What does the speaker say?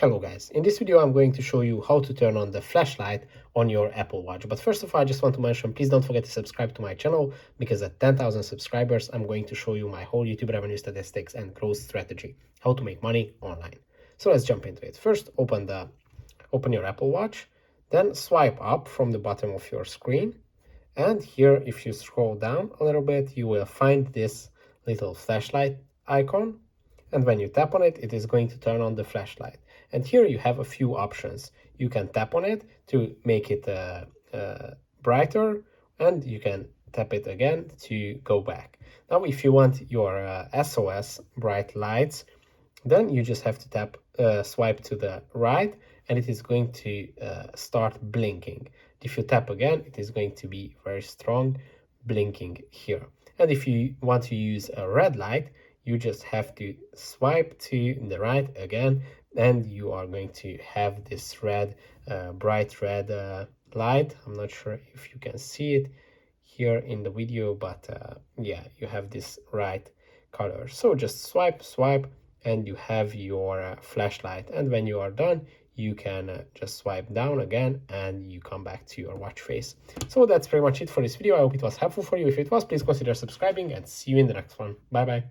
Hello guys, in this video I'm going to show you how to turn on the flashlight on your Apple Watch. But first of all, I just want to mention, please don't forget to subscribe to my channel, because at 10,000 subscribers I'm going to show you my whole YouTube revenue statistics and growth strategy, how to make money online. So let's jump into it. First, open your Apple Watch, then swipe up from the bottom of your screen, and here if you scroll down a little bit you will find this little flashlight icon. And when you tap on it, it is going to turn on the flashlight. And here you have a few options. You can tap on it to make it brighter, and you can tap it again to go back. Now, if you want your SOS bright lights, then you just have to swipe to the right, and it is going to start blinking. If you tap again, it is going to be very strong blinking here. And if you want to use a red light, you just have to swipe to the right again, and you are going to have this red, bright red light. I'm not sure if you can see it here in the video, but yeah, you have this right color. So just swipe, and you have your flashlight. And when you are done, you can just swipe down again and you come back to your watch face. So that's pretty much it for this video. I hope it was helpful for you. If it was, please consider subscribing, and see you in the next one. Bye bye.